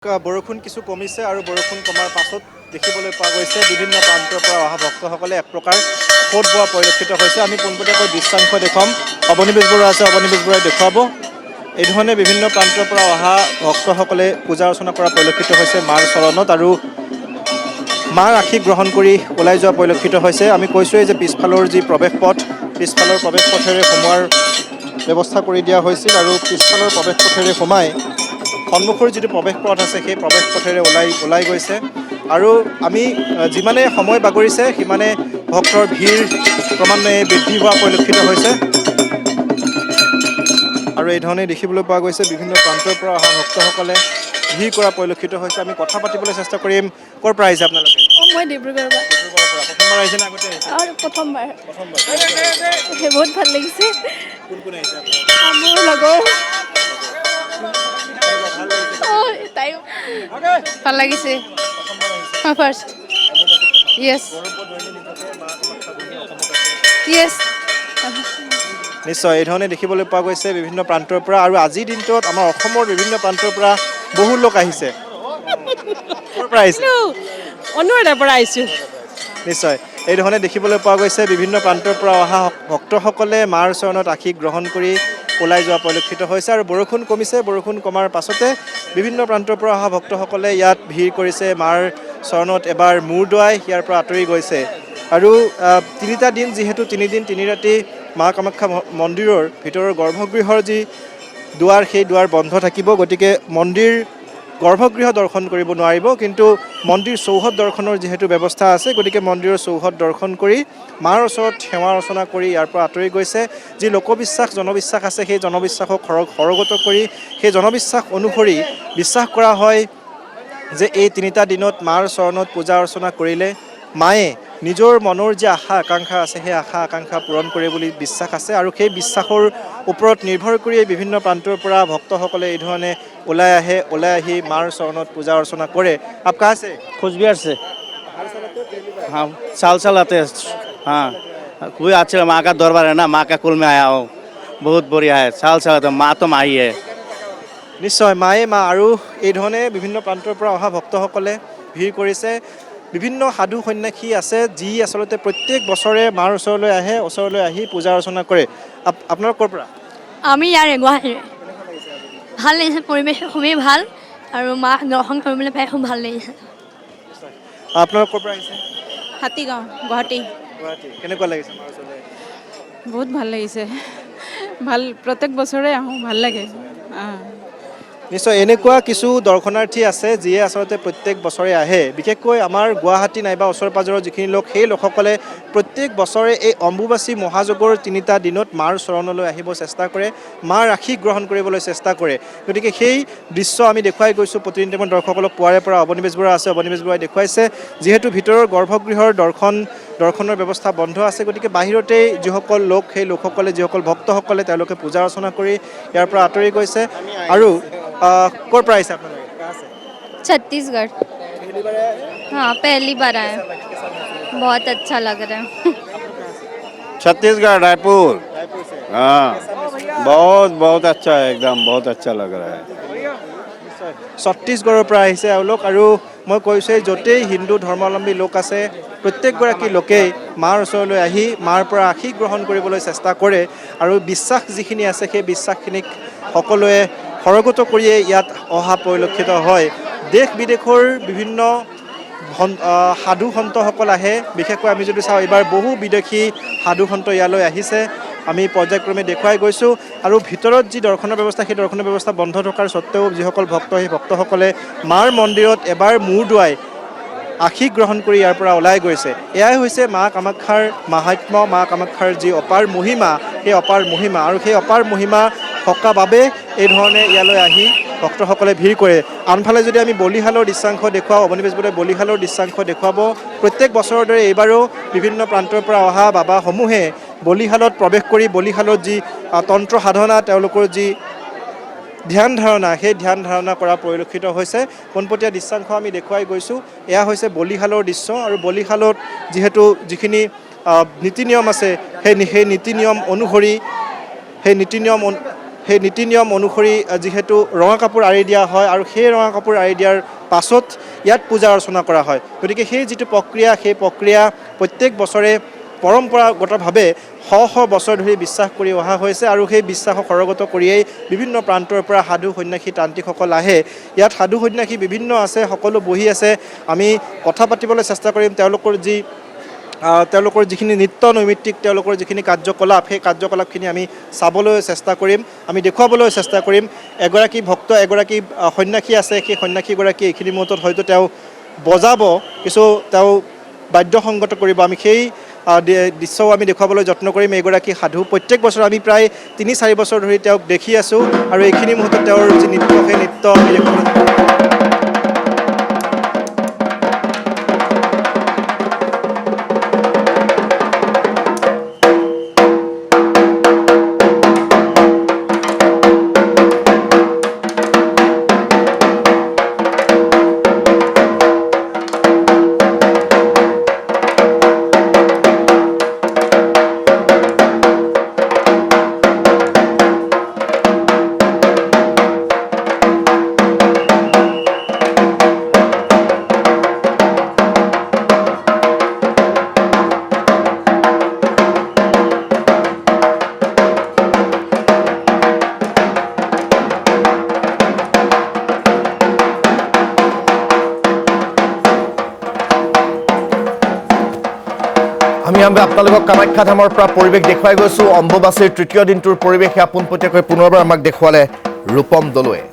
বৰষুণ কিছু কমিছে আৰু বৰষুণ কমাৰ পাছত দেখিবলৈ পোৱা গৈছে বিভিন্ন প্ৰান্তৰ পৰা অহা ভক্তসকলে এক প্ৰকাৰ সোঁত বোৱা পৰিলক্ষিত হৈছে। আমি পোনপটীয়াকৈ দৃশ্যাংশ দেখুৱাম। অৱনিবেশ বৰুৱা আছে, অৱনিবেশ বৰুৱাই দেখুৱাব। এই ধৰণে বিভিন্ন প্ৰান্তৰ পৰা অহা ভক্তসকলে পূজা অৰ্চনা কৰা পৰিলক্ষিত হৈছে মাৰ চৰণত আৰু মাৰ আশীষ গ্ৰহণ কৰি ওলাই যোৱা পৰিলক্ষিত হৈছে। আমি কৈছোঁৱেই যে পিছফালৰ যি প্ৰৱেশ পথ, পিছফালৰ প্ৰৱেশ পথেৰে সোমোৱাৰ ব্যৱস্থা কৰি দিয়া হৈছিল আৰু পিছফালৰ প্ৰৱেশ পথেৰে সোমাই সন্মুখৰ যিটো প্ৰৱেশ পথ আছে সেই প্ৰৱেশ পথেৰে ওলাই গৈছে আৰু আমি যিমানে সময় বাগৰিছে সিমানে ভক্তৰ ভিৰ ক্ৰমান্বয়ে বৃদ্ধি হোৱা পৰিলক্ষিত হৈছে আৰু এই ধৰণে দেখিবলৈ পোৱা গৈছে বিভিন্ন প্ৰান্তৰ পৰা অহা ভক্তসকলে ভিৰ কৰা পৰিলক্ষিত হৈছে। আমি কথা পাতিবলৈ চেষ্টা কৰিম। ক'ৰ পৰা আহিছে আপোনালোকে? মই ডিব্ৰুগড়ৰ পৰা। ডিব্ৰুগড়ৰ পৰা। প্ৰথমবাৰ আহিছে নে আগতে আহিছে? প্ৰথমবাৰ। প্ৰথমবাৰ। বহুত ভাল লাগিছে। কোন কোন আহিছে আপোনাৰ? মোৰ লগৰ। ভাল লাগিছে? তাই ভাল লাগিছে। ফাৰ্ষ্ট য়েছ য়েছ নিশ্চয় এই ধৰণে দেখিবলৈ পোৱা গৈছে বিভিন্ন প্ৰান্তৰ পৰা আৰু আজিৰ দিনটোত আমাৰ অসমৰ বিভিন্ন প্ৰান্তৰ পৰা বহু লোক আহিছে। ক'ৰ পৰা আহিছে? অনুৰাধাৰ পৰা আহিছোঁ। নিশ্চয় এই ধৰণে দেখিবলৈ পোৱা গৈছে বিভিন্ন প্ৰান্তৰ পৰা অহা ভক্তসকলে মাৰ চৰণত আশীষ গ্ৰহণ কৰি ওলাই যোৱা পৰিলক্ষিত হৈছে আৰু বৰষুণ কমিছে। বৰষুণ কমাৰ পাছতে বিভিন্ন প্ৰান্তৰ পৰা অহা ভক্তসকলে ইয়াত ভিৰ কৰিছে মাৰ চৰণত এবাৰ মূৰ দোৱাই ইয়াৰ পৰা আঁতৰি গৈছে আৰু তিনিটা দিন যিহেতু 3 দিন 3 ৰাতি মা কামাখ্যা মন্দিৰৰ ভিতৰৰ গৰ্ভগৃহৰ যি দুৱাৰ সেই দুৱাৰ বন্ধ থাকিব। গতিকে মন্দিৰ গৰ্ভগৃহ দৰ্শন কৰিব নোৱাৰিব, কিন্তু মন্দিৰ চৌহদ দৰ্শনৰ যিহেতু ব্যৱস্থা আছে গতিকে মন্দিৰৰ চৌহদ দৰ্শন কৰি মাৰ ওচৰত সেৱা অৰ্চনা কৰি ইয়াৰ পৰা আঁতৰি গৈছে। যি লোকবিশ্বাস জনবিশ্বাস আছে সেই জনবিশ্বাসক সৰগত কৰি সেই জনবিশ্বাস অনুসৰি বিশ্বাস কৰা হয় যে এই 3টা দিনত মাৰ চৰণত পূজা অৰ্চনা কৰিলে মায়ে নিজৰ মনৰ যি আশা আকাংক্ষা আছে সেই আশা আকাংক্ষা পূৰণ কৰে বুলি বিশ্বাস আছে আৰু সেই বিশ্বাসৰ ওপৰত নিৰ্ভৰ কৰিয়ে বিভিন্ন প্ৰান্তৰ পৰা ভক্তসকলে এই ধৰণে ওলাই আহি মাৰ চৰণত পূজা অৰ্চনা কৰে। आप कहाँ से? कुचबिहार से। हाँ, साल आते हैं। हाँ, कोई अच्छा माँ का दरबार है ना, माँ का कुल में आया हूँ, बहुत बढ़िया है। साल आते हैं, माँ तो माँ ही है। নিশ্চয় মায়ে মা আৰু এই ধৰণে বিভিন্ন প্ৰান্তৰ পৰা অহা ভক্তসকলে ভিৰ কৰিছে। বিভিন্ন সাধু সন্যাসী আছে যি আচলতে প্ৰত্যেক বছৰে মাৰ ওচৰলৈ আহি পূজা অৰ্চনা কৰে। আপোনাৰ ক'ৰ পৰা? আমি ইয়াৰে গুৱাহাটীৰ। ভাল লাগিছে, পৰিৱেশ খুবেই ভাল আৰু মাক দৰ্শন কৰিবলৈ পাই খুব ভাল লাগিছে। আপোনাৰ ক'ৰ পৰা আহিছে? হাতীগাঁও, গুৱাহাটী। গুৱাহাটী। কেনেকুৱা লাগিছে মাৰ ওচৰলৈ? বহুত ভাল লাগিছে। ভাল, প্ৰত্যেক বছৰে আহোঁ, ভাল লাগে। নিশ্চয় এনেকুৱা কিছু দৰ্শনাৰ্থী আছে যিয়ে আচলতে প্ৰত্যেক বছৰে আহে। বিশেষকৈ আমাৰ গুৱাহাটী নাইবা ওচৰ পাজৰৰ যিখিনি লোক সেই লোকসকলে প্ৰত্যেক বছৰে এই অম্বুবাচী মহাযজ্ঞৰ 3টা দিনত মাৰ চৰণলৈ আহিব চেষ্টা কৰে, মাৰ আশীষ গ্ৰহণ কৰিবলৈ চেষ্টা কৰে। গতিকে সেই দৃশ্য আমি দেখুৱাই গৈছোঁ প্ৰতিনিধিমূলক দৰ্শকসকলক পুৱাৰে পৰা। অৱনিবেশ বৰুৱা আছে, অৱনিবেশ বৰুৱাই দেখুৱাইছে যিহেতু ভিতৰৰ গৰ্ভগৃহৰ দৰ্শনৰ ব্যৱস্থা বন্ধ আছে গতিকে বাহিৰতেই যিসকল লোক সেই লোকসকলে যিসকল ভক্তসকলে তেওঁলোকে পূজা অৰ্চনা কৰি ইয়াৰ পৰা আঁতৰি গৈছে। আৰু ক'ৰ পৰা আহিছে আপোনালোকে? छत्तीसगढ़। हाँ, पहली बार आए। बहुत अच्छा लग रहा है। छत्तीसगढ़, रायपुर। रायपुर से। हाँ, बहुत अच्छा है, एकदम बहुत अच्छा लग रहा है। ছত্তীশগড়ৰ পৰা আহিছে এওঁলোক আৰু মই কৈছোঁ য'তেই হিন্দু ধৰ্মাৱলম্বী লোক আছে প্ৰত্যেকগৰাকী লোকেই মাৰ ওচৰলৈ আহি মাৰ পৰা আশীষ গ্ৰহণ কৰিবলৈ চেষ্টা কৰে আৰু বিশ্বাস যিখিনি আছে সেই বিশ্বাসখিনিক সকলোৱে সৰগত কৰিয়ে ইয়াত অহা পৰিলক্ষিত হয়। দেশ বিদেশৰ বিভিন্ন সাধু সন্তসকল আহে। বিশেষকৈ আমি যদি চাওঁ এইবাৰ বহু বিদেশী সাধু সন্ত ইয়ালৈ আহিছে। আমি পৰ্যায়ক্ৰমে দেখুৱাই গৈছোঁ আৰু ভিতৰত যি দৰ্শনৰ ব্যৱস্থা সেই দৰ্শনৰ ব্যৱস্থা বন্ধ থকাৰ স্বত্তেও যিসকল ভক্ত সেই ভক্তসকলে মাৰ মন্দিৰত এবাৰ মূৰ দোৱাই আশীষ গ্ৰহণ কৰি ইয়াৰ পৰা ওলাই গৈছে। এয়াই হৈছে মা কামাখ্যাৰ মাহাত্ম্য, মা কামাখ্যাৰ যি অপাৰ মহিমা সেই অপাৰ মহিমা আৰু সেই অপাৰ মহিমা থকা বাবে এই ধৰণে ইয়ালৈ আহি ভক্তসকলে ভিৰ কৰে। আনফালে যদি আমি বলিহালৰ দৃশ্যাংশ দেখুৱাওঁ, অৱনিবেশ বৰুৱাই বলিহালৰ দৃশ্যাংশ দেখুৱাব। প্ৰত্যেক বছৰৰ দৰে এইবাৰো বিভিন্ন প্ৰান্তৰ পৰা অহা বাবাসমূহে বলিহালত প্ৰৱেশ কৰি বলিহালত যি তন্ত্ৰ সাধনা তেওঁলোকৰ যি ধ্যান ধাৰণা সেই ধ্যান ধাৰণা কৰা পৰিলক্ষিত হৈছে। পোনপটীয়া দৃশ্যাংশ আমি দেখুৱাই গৈছোঁ। এয়া হৈছে বলিহালৰ দৃশ্য আৰু বলিহালত যিহেতু যিখিনি নীতি নিয়ম আছে সেই নীতি নিয়ম অনুসৰি সেই নীতি নিয়ম অনুসৰি যিহেতু ৰঙা কাপোৰ আঁৰি দিয়া হয় আৰু সেই ৰঙা কাপোৰ আঁৰি দিয়াৰ পাছত ইয়াত পূজা অৰ্চনা কৰা হয় গতিকে সেই যিটো প্ৰক্ৰিয়া সেই প্ৰক্ৰিয়া প্ৰত্যেক বছৰে পৰম্পৰাগতভাৱে শ বছৰ ধৰি বিশ্বাস কৰি অহা হৈছে আৰু সেই বিশ্বাসক সৰগত কৰিয়েই বিভিন্ন প্ৰান্তৰ পৰা সাধু সন্যাসী তান্ত্ৰিকসকল আহে ইয়াত সাধু সন্যাসী বিভিন্ন আছে সকলো বহি আছে আমি কথা পাতিবলৈ চেষ্টা কৰিম তেওঁলোকৰ যিখিনি নৃত্য নৈমিত্তিক তেওঁলোকৰ যিখিনি কাৰ্যকলাপ সেই কাৰ্যকলাপখিনি আমি চাবলৈ চেষ্টা কৰিম আমি দেখুৱাবলৈ চেষ্টা কৰিম এগৰাকী ভক্ত এগৰাকী সন্যাসী আছে সেই সন্যাসীগৰাকী এইখিনি মুহূৰ্তত হয়তো তেওঁ বজাব কিছু তেওঁ বাদ্যসংগত কৰিব আমি সেই দৃশ্যও আমি দেখুৱাবলৈ যত্ন কৰিম এগৰাকী সাধু প্ৰত্যেক বছৰ আমি প্ৰায় ৩-৪ বছৰ ধৰি তেওঁক দেখি আছোঁ আৰু এইখিনি মুহূৰ্তত তেওঁৰ যি নৃত্য সেই নৃত্য আমি দেখিবলৈ আমি আপোনালোকক কামাখ্যা ধামৰ পৰা পৰিৱেশ দেখুৱাই গৈছোঁ অম্বুবাচীৰ তৃতীয় দিনটোৰ পৰিৱেশে পোনপটীয়াকৈ পুনৰবাৰ আমাক দেখুৱালে ৰূপম দলুৱে